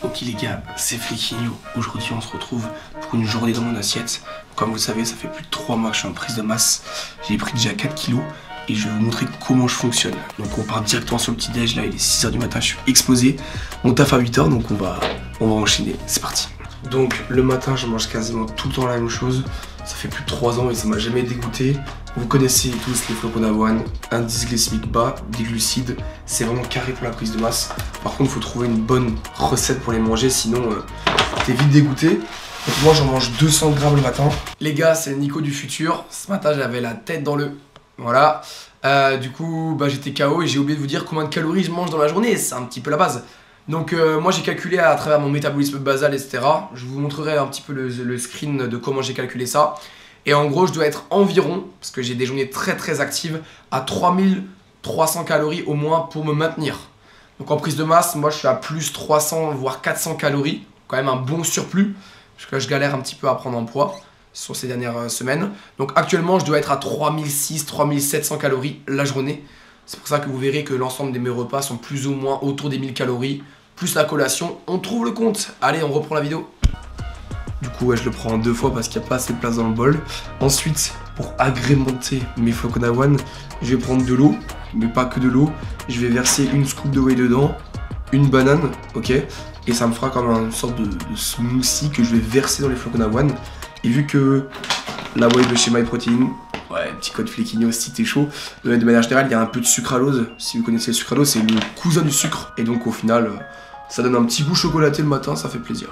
Ok les gars, c'est Flequinho. Aujourd'hui on se retrouve pour une journée dans mon assiette. Comme vous le savez, ça fait plus de 3 mois que je suis en prise de masse. J'ai pris déjà 4 kilos et je vais vous montrer comment je fonctionne. Donc on part directement sur le petit déj, là il est 6h du matin, je suis explosé. On taffe à 8h donc on va enchaîner, c'est parti. Donc le matin je mange quasiment tout le temps la même chose. Ça fait plus de 3 ans et ça m'a jamais dégoûté. Vous connaissez tous les flocons d'avoine, indice glycémique bas, des glucides, c'est vraiment carré pour la prise de masse. Par contre il faut trouver une bonne recette pour les manger, sinon t'es vite dégoûté. Donc moi j'en mange 200 grammes le matin. Les gars, c'est Nico du futur. Ce matin j'avais la tête dans le... Voilà. Du coup j'étais KO et j'ai oublié de vous dire combien de calories je mange dans la journée, c'est un petit peu la base. Donc moi j'ai calculé à travers mon métabolisme basal, etc. Je vous montrerai un petit peu le screen de comment j'ai calculé ça. Et en gros je dois être environ, parce que j'ai des journées très actives, à 3300 calories au moins pour me maintenir. Donc en prise de masse, moi je suis à plus 300 voire 400 calories, quand même un bon surplus, parce que là je galère un petit peu à prendre en poids sur ces dernières semaines. Donc actuellement je dois être à 3600-3700 calories la journée. C'est pour ça que vous verrez que l'ensemble de mes repas sont plus ou moins autour des 1000 calories, plus la collation, on trouve le compte. Allez, on reprend la vidéo. Du coup, ouais, je le prends en 2 fois parce qu'il n'y a pas assez de place dans le bol. Ensuite, pour agrémenter mes flocons d'avoine, je vais prendre de l'eau, mais pas que de l'eau. Je vais verser une scoop de whey dedans, une banane, ok. Et ça me fera comme une sorte de smoothie que je vais verser dans les flocons d'avoine. Et vu que la whey de chez MyProtein, ouais, petit code Flequinho si t'es chaud. De manière générale, il y a un peu de sucralose. Si vous connaissez le sucralose, c'est le cousin du sucre. Et donc au final, ça donne un petit goût chocolaté le matin, ça fait plaisir.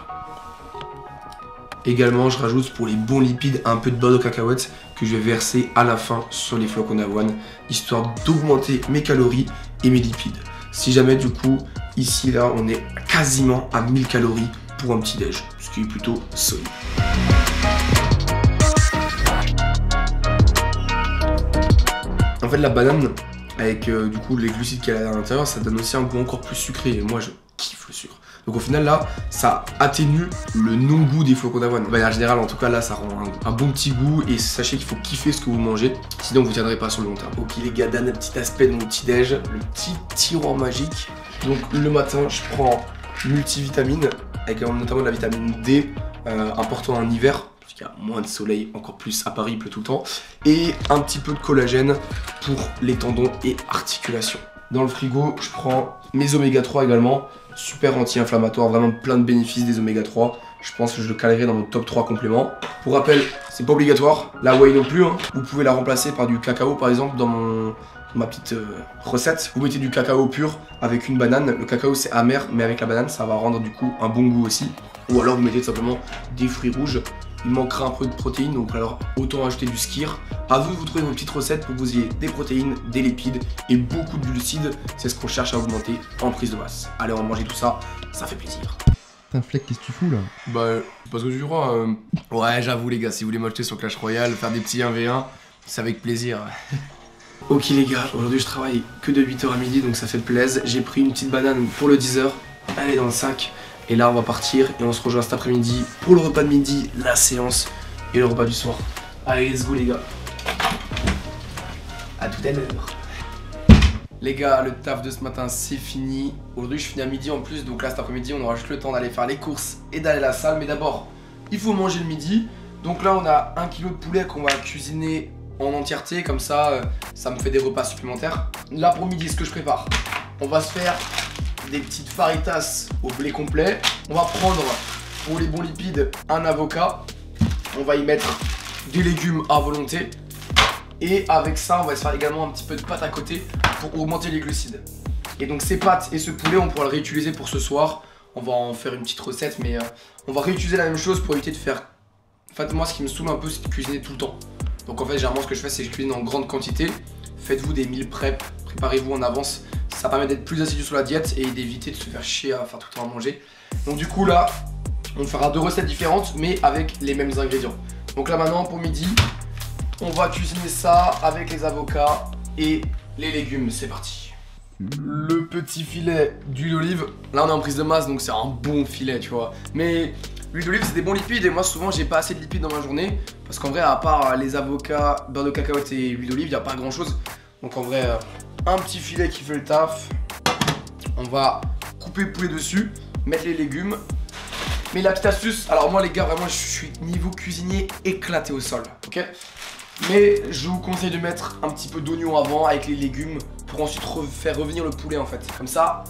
Également, je rajoute pour les bons lipides un peu de beurre de cacahuète que je vais verser à la fin sur les flocons d'avoine, histoire d'augmenter mes calories et mes lipides. Si jamais du coup, ici là, on est quasiment à 1000 calories pour un petit déj, ce qui est plutôt solide. En fait la banane avec du coup les glucides qu'il y a à l'intérieur, ça donne aussi un goût encore plus sucré et moi je kiffe le sucre. Donc au final là ça atténue le non-goût des flocons d'avoine. De manière générale en tout cas là ça rend un bon petit goût et sachez qu'il faut kiffer ce que vous mangez, sinon vous tiendrez pas sur le long terme. Ok les gars, dernier petit aspect de mon petit déj, le petit tiroir magique. Donc le matin je prends multivitamine avec notamment de la vitamine D, important en hiver. Il y a moins de soleil, encore plus à Paris, il pleut tout le temps. Et un petit peu de collagène pour les tendons et articulations. Dans le frigo, je prends mes oméga 3 également. Super anti-inflammatoire, vraiment plein de bénéfices des oméga 3. Je pense que je le calerai dans mon top 3 compléments. Pour rappel, c'est pas obligatoire. La whey non plus, hein. Vous pouvez la remplacer par du cacao par exemple dans ma petite recette. Vous mettez du cacao pur avec une banane. Le cacao c'est amer, mais avec la banane ça va rendre du coup un bon goût aussi. Ou alors vous mettez tout simplement des fruits rouges. Il manquera un peu de protéines, donc alors autant ajouter du skyr. À vous de vous trouver vos petites recettes pour que vous ayez des protéines, des lipides et beaucoup de glucides. C'est ce qu'on cherche à augmenter en prise de masse. Allez, on va manger tout ça, ça fait plaisir. Putain, Fleck, qu'est-ce que tu fous là? Bah, parce que tu crois. Ouais, j'avoue, les gars, si vous voulez m'acheter sur Clash Royale, faire des petits 1v1, c'est avec plaisir. Ok, les gars, aujourd'hui je travaille que de 8h à midi, donc ça fait plaisir. J'ai pris une petite banane pour le 10h, elle est dans le sac. Et là on va partir et on se rejoint cet après-midi pour le repas de midi, la séance et le repas du soir. Allez, let's go les gars. À tout à l'heure. Les gars, le taf de ce matin c'est fini. Aujourd'hui je finis à midi en plus, donc là cet après-midi on aura juste le temps d'aller faire les courses et d'aller à la salle. Mais d'abord, il faut manger le midi. Donc là on a 1 kg de poulet qu'on va cuisiner en entièreté, comme ça, ça me fait des repas supplémentaires. Là pour midi, ce que je prépare, on va se faire des petites faritas au blé complet. On va prendre pour les bons lipides un avocat. On va y mettre des légumes à volonté. Et avec ça, on va se faire également un petit peu de pâte à côté pour augmenter les glucides. Et donc ces pâtes et ce poulet, on pourra le réutiliser pour ce soir. On va en faire une petite recette, mais on va réutiliser la même chose pour éviter de faire... En fait, moi, ce qui me saoule un peu, c'est de cuisiner tout le temps. Donc en fait, généralement, ce que je fais, c'est que je cuisine en grande quantité. Faites-vous des meal prep, préparez-vous en avance. Ça permet d'être plus assidu sur la diète et d'éviter de se faire chier à faire tout le temps à manger. Donc du coup là, on fera 2 recettes différentes mais avec les mêmes ingrédients. Donc là maintenant pour midi, on va cuisiner ça avec les avocats et les légumes. C'est parti. Le petit filet d'huile d'olive. Là on est en prise de masse donc c'est un bon filet tu vois. Mais l'huile d'olive c'est des bons lipides et moi souvent j'ai pas assez de lipides dans ma journée. Parce qu'en vrai à part les avocats, beurre de cacahuète et huile d'olive, il n'y a pas grand chose. Donc en vrai... un petit filet qui fait le taf. On va couper le poulet dessus, mettre les légumes. Mais la petite astuce, alors moi les gars, vraiment je suis niveau cuisinier éclaté au sol, ok? Mais je vous conseille de mettre un petit peu d'oignon avant avec les légumes pour ensuite faire revenir le poulet en fait. Comme ça,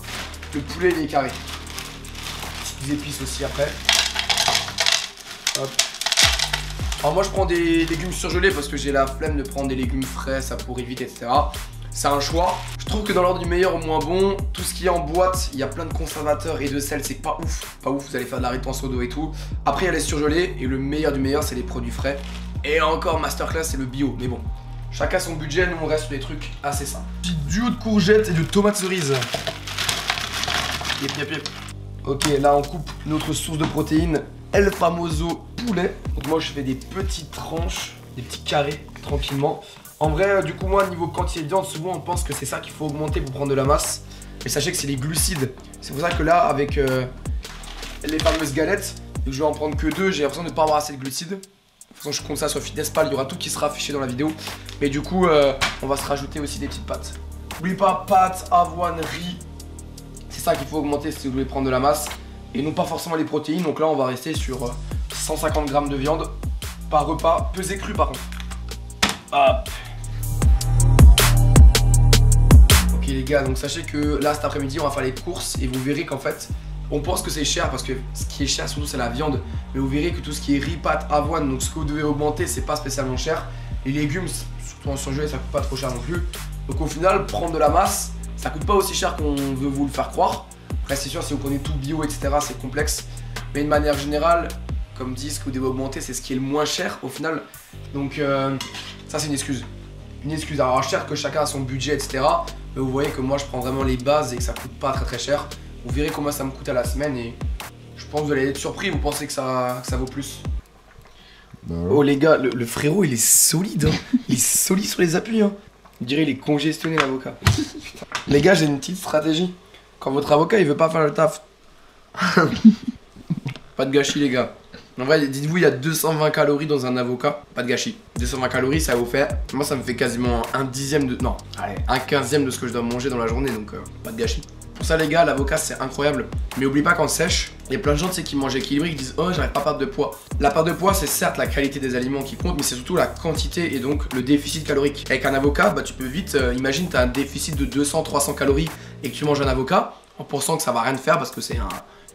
le poulet il est carré. Petites épices aussi après. Hop. Alors moi je prends des légumes surgelés parce que j'ai la flemme de prendre des légumes frais, ça pourrit vite, etc. C'est un choix. Je trouve que dans l'ordre du meilleur au moins bon, tout ce qui est en boîte, il y a plein de conservateurs et de sel, c'est pas ouf. Pas ouf, vous allez faire de la rétention d'eau et tout. Après il y a les surgelés et le meilleur du meilleur c'est les produits frais. Et encore masterclass c'est le bio, mais bon. Chacun son budget, nous on reste sur des trucs assez simples. Petite duo de courgettes et de tomates cerises. Yep, yep, yep. Ok, là on coupe notre source de protéines, El Famoso poulet. Donc moi je fais des petites tranches, des petits carrés tranquillement. En vrai, du coup, moi, niveau quantité de viande, souvent on pense que c'est ça qu'il faut augmenter pour prendre de la masse. Mais sachez que c'est les glucides. C'est pour ça que là, avec les fameuses galettes, je vais en prendre que 2. J'ai l'impression de ne pas avoir assez de glucides. De toute façon, je compte ça sur Fitnesspal. Il y aura tout qui sera affiché dans la vidéo. Mais du coup, on va se rajouter aussi des petites pâtes. N'oubliez pas, pâtes, avoine, riz. C'est ça qu'il faut augmenter si vous voulez prendre de la masse. Et non pas forcément les protéines. Donc là, on va rester sur 150 grammes de viande par repas. Pesé cru par contre. Hop. Ok les gars, donc sachez que là cet après-midi on va faire les courses et vous verrez qu'en fait on pense que c'est cher parce que ce qui est cher surtout c'est la viande, mais vous verrez que tout ce qui est riz, pâtes, avoine, donc ce que vous devez augmenter c'est pas spécialement cher. Les légumes, surtout en surgelé, ça coûte pas trop cher non plus. Donc au final prendre de la masse, ça coûte pas aussi cher qu'on veut vous le faire croire. Après c'est sûr si vous prenez tout bio etc c'est complexe, mais de manière générale comme dit ce que vous devez augmenter c'est ce qui est le moins cher au final. Donc ça c'est une excuse. Une excuse, alors cher que chacun a son budget etc. Mais vous voyez que moi je prends vraiment les bases et que ça coûte pas très cher. Vous verrez combien ça me coûte à la semaine et je pense que vous allez être surpris, vous pensez que ça vaut plus. Oh les gars, le frérot il est solide hein. Il est solide sur les appuis hein. On dirait il est congestionné l'avocat. Les gars j'ai une petite stratégie. Quand votre avocat il veut pas faire le taf. Pas de gâchis les gars. En vrai, dites-vous, il y a 220 calories dans un avocat, pas de gâchis. 220 calories, ça vous fait, moi ça me fait quasiment un dixième de, non, allez, un quinzième de ce que je dois manger dans la journée, donc pas de gâchis. Pour ça les gars, l'avocat c'est incroyable. Mais n'oubliez pas qu'en sèche, il y a plein de gens qui mangent équilibré, qui disent oh j'arrive pas à perdre de poids. La perte de poids c'est certes la qualité des aliments qui compte, mais c'est surtout la quantité et donc le déficit calorique. Avec un avocat, bah tu peux vite, imagine t'as un déficit de 200-300 calories et que tu manges un avocat, en pensant que ça va rien te faire parce que c'est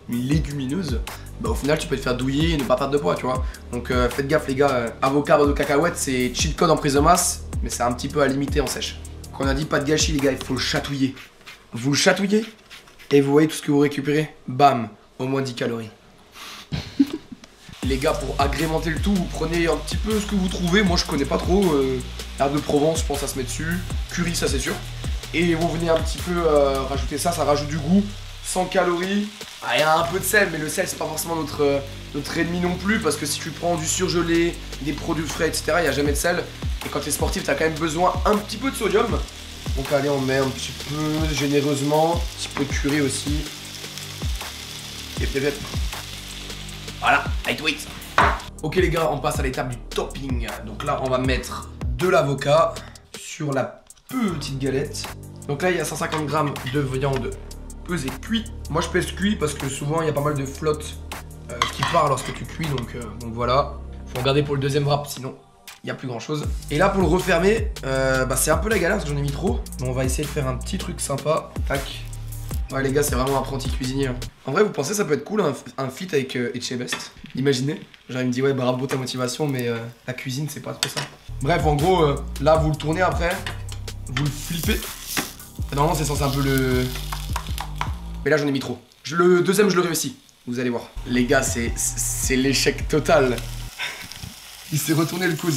une légumineuse, bah au final tu peux te faire douiller et ne pas perdre de poids tu vois. Donc faites gaffe les gars, avocat, beurre de cacahuète c'est cheat code en prise de masse, mais c'est un petit peu à limiter en sèche. Quand on a dit pas de gâchis les gars, il faut le chatouiller. Vous le chatouillez et vous voyez tout ce que vous récupérez, bam, au moins 10 calories. Les gars, pour agrémenter le tout, vous prenez un petit peu ce que vous trouvez, moi je connais pas trop, herbe de Provence je pense à se mettre dessus, curry ça c'est sûr. Et vous venez un petit peu rajouter ça, ça rajoute du goût. 100 calories, il y a un peu de sel, mais le sel c'est pas forcément notre ennemi non plus parce que si tu prends du surgelé, des produits frais, etc., il n'y a jamais de sel. Et quand tu es sportif, tu as quand même besoin un petit peu de sodium. Donc allez, on met un petit peu généreusement, un petit peu de curry aussi. Et puis voilà, lightweight. Ok les gars, on passe à l'étape du topping. Donc là, on va mettre de l'avocat sur la petite galette. Donc là, il y a 150 grammes de viande pesé cuit. Moi je pèse cuit parce que souvent il y a pas mal de flotte qui part lorsque tu cuis, donc voilà. Faut regarder pour le deuxième wrap sinon il n'y a plus grand chose. Et là pour le refermer, c'est un peu la galère parce que j'en ai mis trop. Donc on va essayer de faire un petit truc sympa. Tac. Ouais les gars c'est vraiment un apprenti cuisinier hein. En vrai vous pensez ça peut être cool un feat avec Etchebest. Imaginez. Genre il me dit ouais bravo ta motivation mais la cuisine c'est pas trop ça. Bref en gros là vous le tournez après, vous le flippez. Normalement c'est censé un peu le... Mais là j'en ai mis trop. Le deuxième je le réussis, vous allez voir. Les gars c'est l'échec total. Il s'est retourné le coude.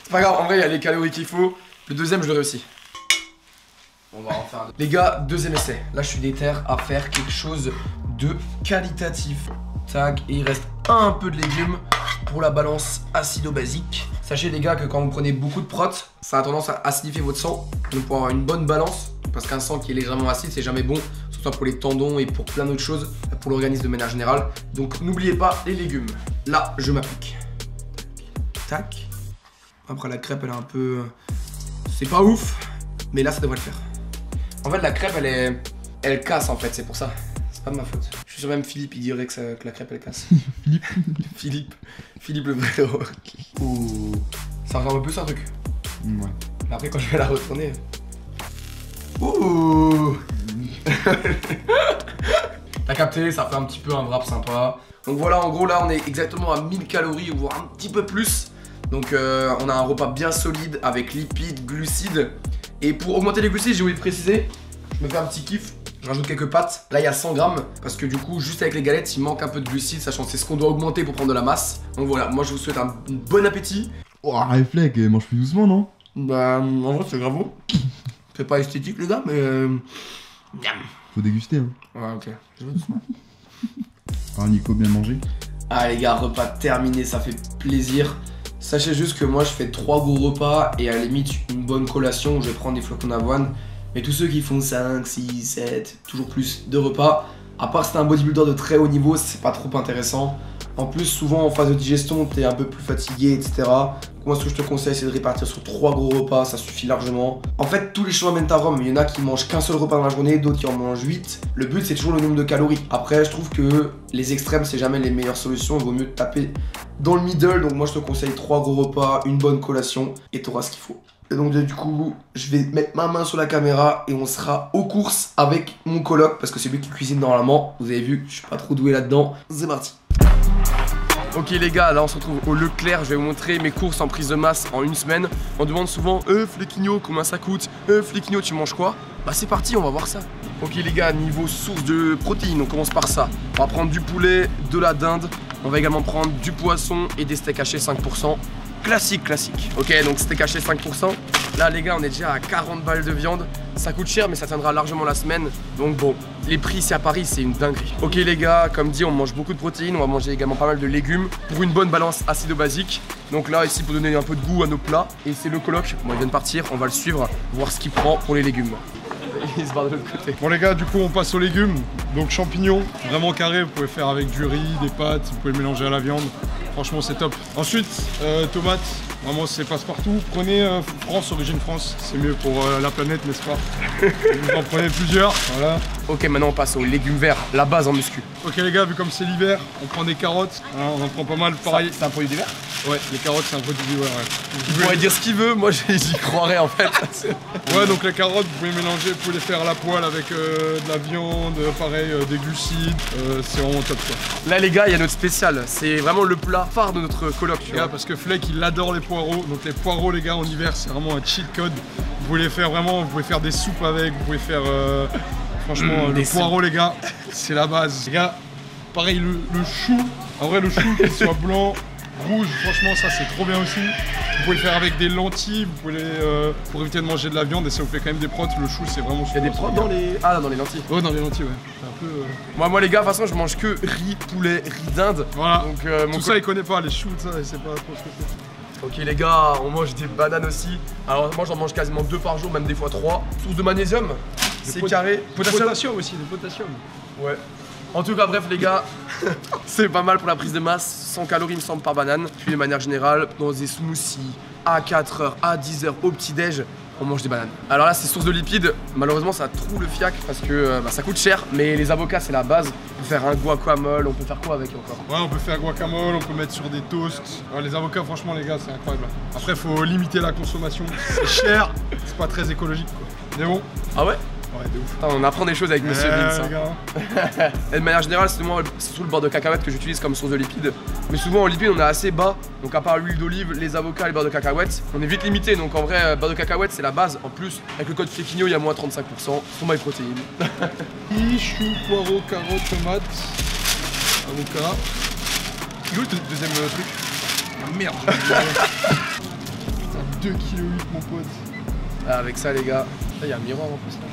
C'est pas grave, en vrai il y a les calories qu'il faut. Le deuxième je le réussis. On va en faire un. Les gars, deuxième essai. Là je suis déter à faire quelque chose de qualitatif. Tac, et il reste un peu de légumes pour la balance acido-basique. Sachez les gars que quand vous prenez beaucoup de prot, ça a tendance à acidifier votre sang. Donc pour avoir une bonne balance, parce qu'un sang qui est légèrement acide c'est jamais bon, surtout pour les tendons et pour plein d'autres choses, pour l'organisme de manière générale. Donc n'oubliez pas les légumes. Là je m'applique. Tac. Après la crêpe elle est un peu... c'est pas ouf, mais là ça devrait le faire. En fait la crêpe elle casse en fait, c'est pour ça. C'est pas de ma faute. Je suis sûr même Philippe il dirait que la crêpe elle casse. Philippe le frérot. Ouh. Ça ressemble un peu ça un truc. Ouais. Mais après quand je vais la retourner... Ouh. T'as capté, ça fait un petit peu un wrap sympa. Donc voilà, en gros là on est exactement à 1000 calories, voire un petit peu plus. Donc on a un repas bien solide avec lipides, glucides. Et pour augmenter les glucides, j'ai oublié de préciser, je me fais un petit kiff, je rajoute quelques pâtes. Là il y a 100 grammes, parce que du coup juste avec les galettes il manque un peu de glucides, sachant que c'est ce qu'on doit augmenter pour prendre de la masse. Donc voilà, moi je vous souhaite un bon appétit. Oh, Fleck, mange plus doucement, non? Bah en vrai c'est grave. C'est pas esthétique les gars, mais... Faut déguster, hein. Ouais ok, je veux doucement. Alors Nico, bien mangé. Ah les gars, repas terminé, ça fait plaisir. Sachez juste que moi je fais 3 gros repas et à la limite une bonne collation où je vais prendre des flocons d'avoine. Mais tous ceux qui font 5, 6, 7, toujours plus de repas, à part si t'es un bodybuilder de très haut niveau, c'est pas trop intéressant. En plus souvent en phase de digestion t'es un peu plus fatigué, etc. Moi ce que je te conseille c'est de répartir sur 3 gros repas, ça suffit largement. En fait tous les chemins mènent à Rome, il y en a qui mangent qu'un seul repas dans la journée, d'autres qui en mangent 8. Le but c'est toujours le nombre de calories. Après je trouve que les extrêmes c'est jamais les meilleures solutions, il vaut mieux taper dans le middle. Donc moi je te conseille 3 gros repas, une bonne collation et t'auras ce qu'il faut. Et donc du coup je vais mettre ma main sur la caméra et on sera aux courses avec mon coloc parce que c'est lui qui cuisine normalement. Vous avez vu, je suis pas trop doué là-dedans. C'est parti. Ok les gars, là on se retrouve au Leclerc, je vais vous montrer mes courses en prise de masse en une semaine. On demande souvent, Flequinho, combien ça coûte? Flequinho, tu manges quoi? Bah c'est parti, on va voir ça. Ok les gars, niveau source de protéines, on commence par ça. On va prendre du poulet, de la dinde, on va également prendre du poisson et des steaks hachés 5%. Classique. Ok, donc steak haché 5%. Là les gars, on est déjà à 40 balles de viande. Ça coûte cher mais ça tiendra largement la semaine. Donc bon, les prix ici à Paris c'est une dinguerie. Ok les gars, comme dit on mange beaucoup de protéines. On va manger également pas mal de légumes pour une bonne balance acido-basique. Donc là ici pour donner un peu de goût à nos plats. Et c'est le coloc, bon il vient de partir, on va le suivre, voir ce qu'il prend pour les légumes. Il se barre de l'autre côté. Bon les gars, du coup on passe aux légumes. Donc champignons, vraiment carré, vous pouvez faire avec du riz, des pâtes, vous pouvez le mélanger à la viande. Franchement c'est top. Ensuite, tomates, vraiment c'est passe-partout. Prenez France, origine France, c'est mieux pour la planète, n'est-ce pas? Vous en prenez plusieurs, voilà. Ok, maintenant on passe aux légumes verts, la base en muscu. Ok les gars, vu comme c'est l'hiver, on prend des carottes, hein, on en prend pas mal, pareil. C'est un produit d'hiver? Ouais, les carottes c'est un produit d'hiver, ouais. Il pourrait dire ce qu'il veut, moi j'y croirais en fait. Ouais, donc les carottes, vous pouvez mélanger, vous pouvez les faire à la poêle avec de la viande, pareil, des glucides, c'est vraiment top quoi. Là les gars, il y a notre spécial, c'est vraiment le plat phare de notre coloc. Les gars, parce que Fleck il adore les poireaux, donc les poireaux les gars en hiver c'est vraiment un cheat code. Vous pouvez les faire vraiment, vous pouvez faire des soupes avec, vous pouvez faire franchement le poireau les gars, c'est la base. Les gars, pareil le chou, en vrai le chou qu'il soit blanc, rouge, franchement ça c'est trop bien aussi. Vous pouvez le faire avec des lentilles, vous pouvez pour éviter de manger de la viande et ça vous fait quand même des protes, le chou c'est vraiment super. Il y a des protes dans les... Ah dans les lentilles. Ouais dans les lentilles ouais. C'est un peu, Moi les gars, de toute façon je mange que riz, poulet, riz d'Inde. Voilà, donc tout ça il connaît pas, les choux, ça il sait pas trop ce que c'est. Ok les gars, on mange des bananes aussi. Alors moi j'en mange quasiment 2 par jour, même des fois 3. Source de magnésium, c'est carré. Potassium aussi, du potassium. Ouais. En tout cas bref les gars, c'est pas mal pour la prise de masse, 100 calories me semble par banane. Puis de manière générale, dans des smoothies, à 4h, à 10h, au petit-déj, on mange des bananes. Alors là c'est source de lipides, malheureusement ça trouve le fiac parce que ça coûte cher. Mais les avocats c'est la base, on peut faire un guacamole, on peut faire quoi avec encore? Ouais on peut faire guacamole, on peut mettre sur des toasts. Ouais, les avocats franchement les gars c'est incroyable. Après faut limiter la consommation, c'est cher, c'est pas très écologique quoi. Mais bon. Ah ouais? Ouais, de ouf. Putain, on apprend des choses avec Monsieur Vince. Et de manière générale, c'est surtout le beurre de cacahuète que j'utilise comme source de lipides. Mais souvent en lipides, on est assez bas. Donc à part l'huile d'olive, les avocats et le beurre de cacahuète, on est vite limité. Donc en vrai, beurre de cacahuète, c'est la base. En plus, avec le code Flequinho, il y a moins 35% sur MyProtein. Chou, poireaux, carottes, tomates, avocat. C'est où le deuxième truc? Ah, merde. Putain, 2,8 kg mon pote. Ah, avec ça les gars, il y a un miroir en plus là.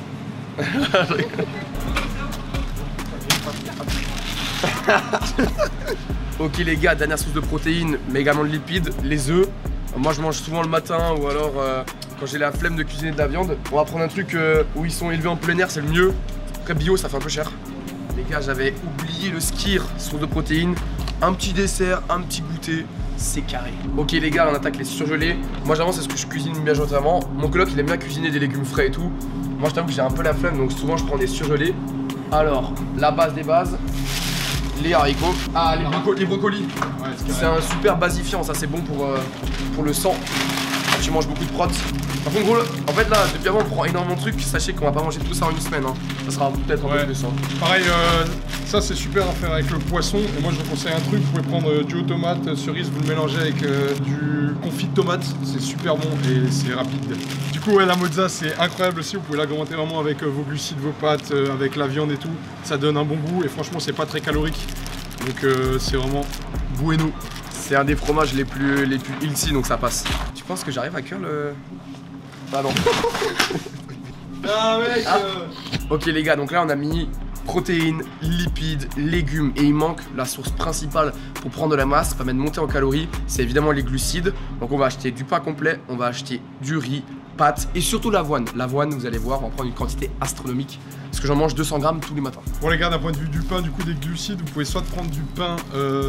Ok les gars, dernière source de protéines mais également de lipides, les œufs. Moi je mange souvent le matin ou alors quand j'ai la flemme de cuisiner de la viande. On va prendre un truc où ils sont élevés en plein air, c'est le mieux. Après bio ça fait un peu cher. Les gars, j'avais oublié le skyr, source de protéines. Un petit dessert, un petit goûter. c'est carré. Ok les gars, on attaque les surgelés. Moi j'avance c'est ce que je cuisine majoritairement. Mon coloc il aime bien cuisiner des légumes frais et tout. Moi je t'avoue que j'ai un peu la flemme donc souvent je prends des surgelés. Alors, la base des bases, les haricots. Ah, les brocolis. Ouais, c'est un super basifiant, ça c'est bon pour le sang. Quand tu manges beaucoup de protes. Par contre, gros, en fait là, depuis avant on prend énormément de trucs. Sachez qu'on va pas manger tout ça en une semaine. Hein. Ça sera peut-être un peu plus. Hein. Pareil, ça c'est super à faire avec le poisson. Et moi je vous conseille un truc, vous pouvez prendre du haut tomate, cerise, vous le mélangez avec du confit de tomate. C'est super bon et c'est rapide. Du coup, ouais, la mozza c'est incroyable aussi. Vous pouvez l'agrémenter vraiment avec vos glucides, vos pâtes, avec la viande et tout. Ça donne un bon goût et franchement, c'est pas très calorique. Donc c'est vraiment bueno. C'est un des fromages les plus healthy donc ça passe. Tu penses que j'arrive à cuire le... Ah non. Ah mec Ok les gars, donc là on a mis protéines, lipides, légumes et il manque la source principale pour prendre de la masse, pas mettre monter en calories, c'est évidemment les glucides. Donc on va acheter du pain complet, on va acheter du riz, pâtes et surtout l'avoine. L'avoine, vous allez voir, on va prendre une quantité astronomique parce que j'en mange 200 grammes tous les matins. Bon les gars, d'un point de vue du pain, du coup des glucides, vous pouvez soit prendre du pain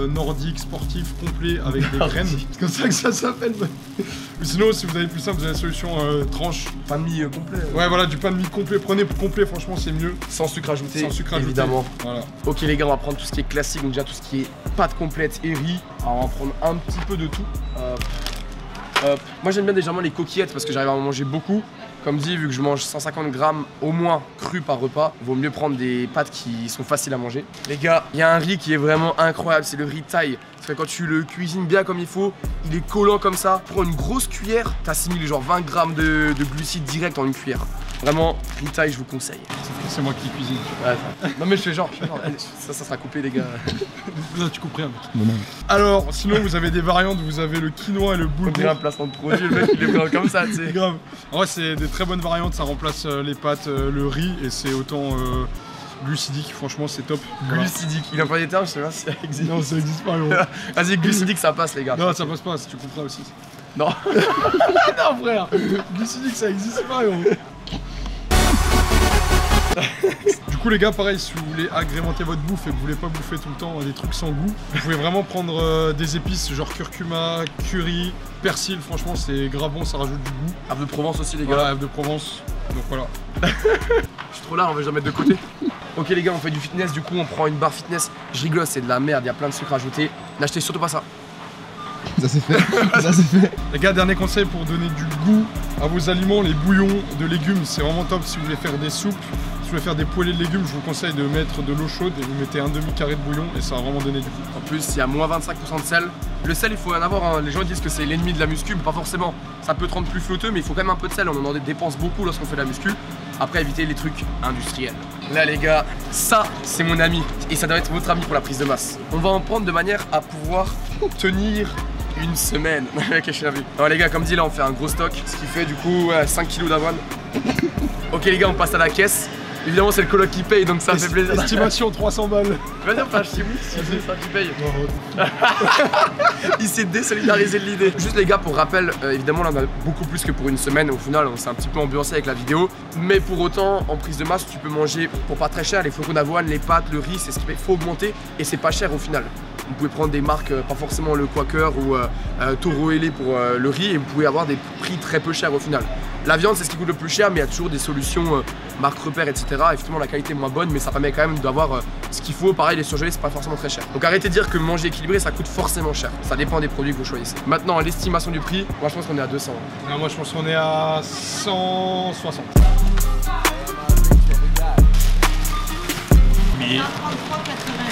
nordique, sportif, complet avec des graines, c'est comme ça que ça s'appelle. Ou sinon, si vous avez plus simple, vous avez la solution tranche. Pain de mie complet. Ouais voilà, du pain de mie complet, prenez complet, franchement c'est mieux. Sans sucre ajouté, évidemment. Voilà. Ok les gars, on va prendre tout ce qui est classique, donc déjà tout ce qui est pâtes complètes et riz. Alors on va prendre un petit peu de tout. Moi j'aime bien légèrement les coquillettes parce que j'arrive à en manger beaucoup. Comme dit, vu que je mange 150 grammes au moins cru par repas, vaut mieux prendre des pâtes qui sont faciles à manger. Les gars, il y a un riz qui est vraiment incroyable, c'est le riz thaï. Parce que quand tu le cuisines bien comme il faut, il est collant comme ça. Prends une grosse cuillère, t'assimiles genre 20 grammes de glucides direct en une cuillère. Vraiment, riz thaï, je vous conseille. C'est moi qui cuisine. Ouais, non mais je fais genre, ça sera coupé les gars. Là tu coupes rien mec. Alors, sinon vous avez des variantes, vous avez le quinoa et le boulgour. On dirait un placement de produit, le mec il est vraiment comme ça, tu sais. Grave. En vrai c'est des très bonnes variantes, ça remplace les pâtes, le riz et c'est autant glucidique, franchement c'est top. Voilà. Glucidique, il a pas des termes, je sais pas si ça existe. Non ça existe pas gros. Vas-y glucidique ça passe les gars. Non ça passe pas, si tu comprends aussi. Non. Non frère, glucidique ça existe pas gros. Du coup les gars, pareil, si vous voulez agrémenter votre bouffe et que vous voulez pas bouffer tout le temps des trucs sans goût, vous pouvez vraiment prendre des épices genre curcuma, curry, persil, franchement c'est grave bon, ça rajoute du goût. Herbe de Provence aussi les gars. Voilà, herbe de Provence, donc voilà. Je suis trop là, on va jamais mettre de côté. Ok les gars, on fait du fitness, du coup on prend une barre fitness. Je rigole, c'est de la merde, il y a plein de sucre ajouté. N'achetez surtout pas ça. Ça c'est fait, ça c'est fait. Les gars, dernier conseil pour donner du goût à vos aliments, les bouillons de légumes, c'est vraiment top si vous voulez faire des soupes. Si vous voulez faire des poêlés de légumes, je vous conseille de mettre de l'eau chaude et vous mettez un demi-carré de bouillon et ça va vraiment donner du goût. En plus, il y a moins 25% de sel. Le sel, il faut en avoir, hein. Les gens disent que c'est l'ennemi de la muscu, mais pas forcément. Ça peut te rendre plus flotteux, mais il faut quand même un peu de sel. On en dépense beaucoup lorsqu'on fait la muscu. Après, évitez les trucs industriels. Là, les gars, ça, c'est mon ami. Et ça doit être votre ami pour la prise de masse. On va en prendre de manière à pouvoir tenir une semaine. Ok, je suis ravi. Alors les gars, comme dit là, on fait un gros stock, ce qui fait du coup 5 kg d'avoine. Ok les gars, on passe à la caisse. Évidemment, c'est le coloc qui paye, donc ça fait plaisir. Estimation 300 balles. Va dire pas chez vous, si c'est ça qui paye. Il s'est désolidarisé de l'idée. Juste les gars, pour rappel, évidemment là on a beaucoup plus que pour une semaine. Au final, on s'est un petit peu ambiancé avec la vidéo. Mais pour autant, en prise de masse, tu peux manger pour pas très cher les flocons d'avoine, les pâtes, le riz, c'est ce qu'il faut augmenter et c'est pas cher au final. Vous pouvez prendre des marques, pas forcément le Quaker ou Toro Ailé pour le riz et vous pouvez avoir des prix très peu chers au final. La viande c'est ce qui coûte le plus cher, mais il y a toujours des solutions marque repère, etc. Effectivement la qualité est moins bonne, mais ça permet quand même d'avoir ce qu'il faut. Pareil, les surgelés c'est pas forcément très cher. Donc arrêtez de dire que manger équilibré ça coûte forcément cher. Ça dépend des produits que vous choisissez. Maintenant l'estimation du prix, moi je pense qu'on est à 200. Non, moi je pense qu'on est à 160.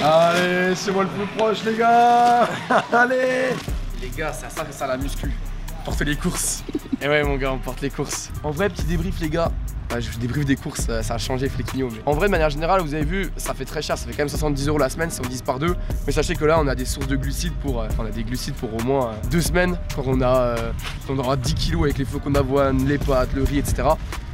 Allez, c'est moi le plus proche les gars. Allez. Les gars, c'est ça la muscu. Porter les courses. Et ouais mon gars, on porte les courses. En vrai, petit débrief les gars. Je débrief des courses, ça a changé Flequinho. Mais en vrai, de manière générale, vous avez vu, ça fait très cher, ça fait quand même 70 € la semaine, si on divise par 2. Mais sachez que là, on a des sources de glucides pour, on a des glucides pour au moins 2 semaines. Quand on aura 10 kg avec les flocons d'avoine, les pâtes, le riz, etc.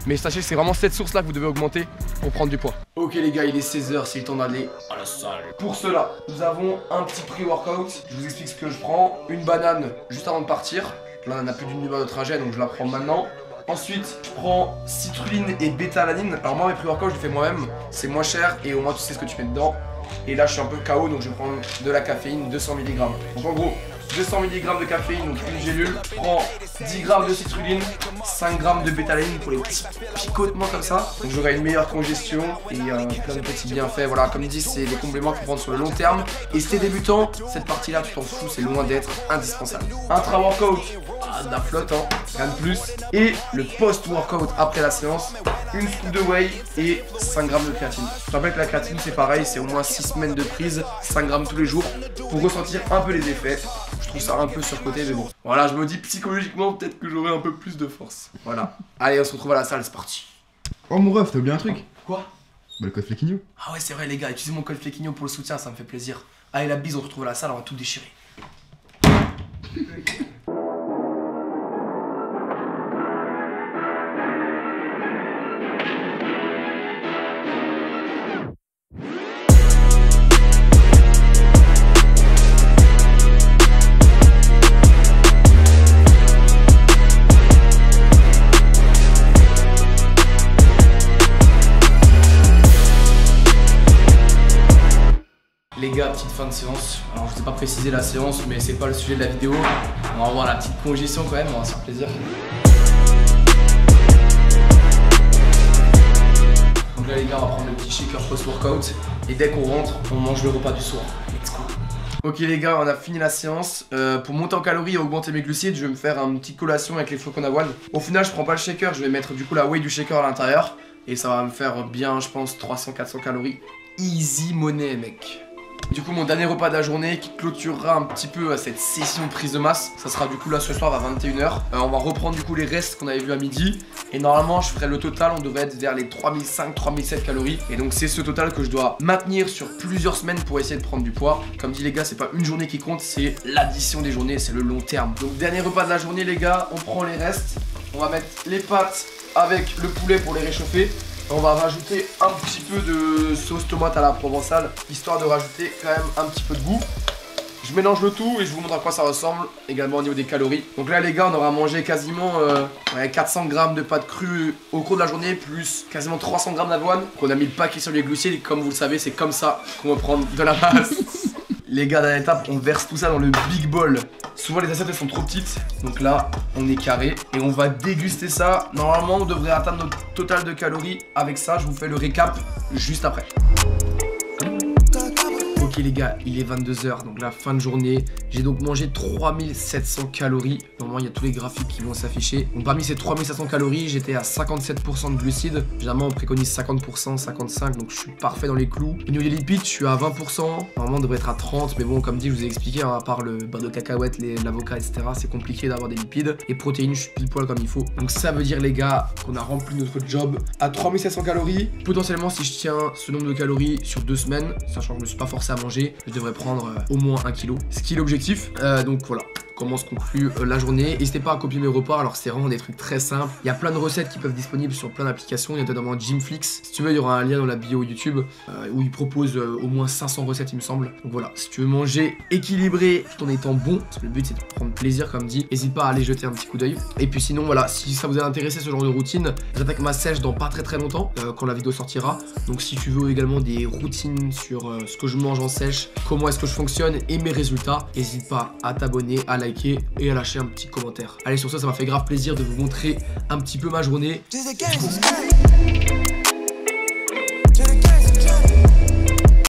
Mais sachez que c'est vraiment cette source là que vous devez augmenter pour prendre du poids. Ok les gars, il est 16 h, c'est le temps d'aller à la salle. Pour cela, nous avons un petit pré-workout. Je vous explique ce que je prends. Une banane juste avant de partir. Là on a plus d'une demi-heure de trajet donc je la prends maintenant. Ensuite, je prends citrulline et bêta-alanine. Alors moi mes pré-workouts je les fais moi-même, c'est moins cher et au moins tu sais ce que tu mets dedans. Et là je suis un peu KO donc je prends de la caféine, 200 mg. Donc en gros, 200 mg de caféine, donc une gélule. Prends 10 g de citrulline, 5 g de bétaline pour les petits picotements comme ça. Donc j'aurai une meilleure congestion et plein de petits bienfaits. Voilà, comme dit, c'est des compléments pour prendre sur le long terme. Et si t'es débutant, cette partie-là, tu t'en fous, c'est loin d'être indispensable. Intra-workout, de la flotte, hein, rien de plus. Et le post-workout après la séance, une scoop de whey et 5 g de créatine. Je te rappelle que la créatine, c'est pareil, c'est au moins 6 semaines de prise, 5 g tous les jours pour ressentir un peu les effets. Je trouve ça un peu surcoté, mais bon. Voilà, je me dis psychologiquement, peut-être que j'aurai un peu plus de force. Voilà. Allez, on se retrouve à la salle, c'est parti. Oh mon ref, t'as oublié un truc? Quoi? Bah le code Flequigno. Ah ouais, c'est vrai les gars, utilisez mon code Flequigno pour le soutien, ça me fait plaisir. Allez la bise, on se retrouve à la salle, on va tout déchirer. Les gars, petite fin de séance. Alors je vous ai pas précisé la séance, mais c'est pas le sujet de la vidéo. On va voir la petite congestion quand même, on va se faire plaisir. Donc là les gars, on va prendre le petit shaker post-workout. Et dès qu'on rentre, on mange le repas du soir. Let's go. Ok les gars, on a fini la séance. Pour monter en calories et augmenter mes glucides, je vais me faire une petite collation avec les flocons d'avoine. Au final, je prends pas le shaker, je vais mettre du coup la whey du shaker à l'intérieur. Et ça va me faire bien, je pense, 300-400 calories. Easy money mec. Du coup mon dernier repas de la journée qui clôturera un petit peu cette session prise de masse, ça sera du coup là ce soir à 21 h. On va reprendre du coup les restes qu'on avait vu à midi. Et normalement je ferai le total, on devrait être vers les 3005-3007 calories. Et donc c'est ce total que je dois maintenir sur plusieurs semaines pour essayer de prendre du poids. Comme dit les gars, c'est pas une journée qui compte, c'est l'addition des journées, c'est le long terme. Donc dernier repas de la journée les gars, on prend les restes. On va mettre les pâtes avec le poulet pour les réchauffer. On va rajouter un petit peu de sauce tomate à la provençale, histoire de rajouter quand même un petit peu de goût. Je mélange le tout et je vous montre à quoi ça ressemble, également au niveau des calories. Donc là les gars, on aura mangé quasiment 400 g de pâtes crues au cours de la journée, plus quasiment 300 g d'avoine. On a mis le paquet sur les glucides et comme vous le savez, c'est comme ça qu'on va prendre de la masse. Les gars, dernière étape, on verse tout ça dans le big bowl. Souvent les assiettes elles sont trop petites, donc là on est carré et on va déguster ça. Normalement on devrait atteindre notre total de calories avec ça. Je vous fais le récap juste après. Ok les gars, il est 22 h, donc la fin de journée. J'ai donc mangé 3700 calories. Normalement il y a tous les graphiques qui vont s'afficher. Donc parmi ces 3700 calories, j'étais à 57% de glucides. Généralement on préconise 50%, 55%, donc je suis parfait dans les clous. Au niveau des lipides, je suis à 20%. Normalement on devrait être à 30%, mais bon comme dit, je vous ai expliqué, hein, à part le beurre de cacahuète, l'avocat, etc. c'est compliqué d'avoir des lipides. Et protéines, je suis pile poil comme il faut. Donc ça veut dire les gars qu'on a rempli notre job à 3700 calories. Potentiellement si je tiens ce nombre de calories sur 2 semaines, sachant que je me suis pas forcé à manger, je devrais prendre au moins 1 kg, ce qui est l'objectif. Donc voilà comment se conclut la journée. N'hésitez pas à copier mes repas, alors c'est vraiment des trucs très simples. Il y a plein de recettes qui peuvent être disponibles sur plein d'applications, il y a notamment Gymflix. Si tu veux, il y aura un lien dans la bio YouTube où il propose au moins 500 recettes il me semble. Donc voilà, si tu veux manger équilibré tout en étant bon, parce que le but c'est de prendre plaisir comme dit, n'hésite pas à aller jeter un petit coup d'œil. Et puis sinon voilà, si ça vous a intéressé ce genre de routine, j'attaque ma sèche dans pas très longtemps quand la vidéo sortira. Donc si tu veux également des routines sur ce que je mange en sèche, comment est-ce que je fonctionne et mes résultats, n'hésite pas à t'abonner, à liker et à lâcher un petit commentaire. Allez, sur ça m'a fait grave plaisir de vous montrer un petit peu ma journée.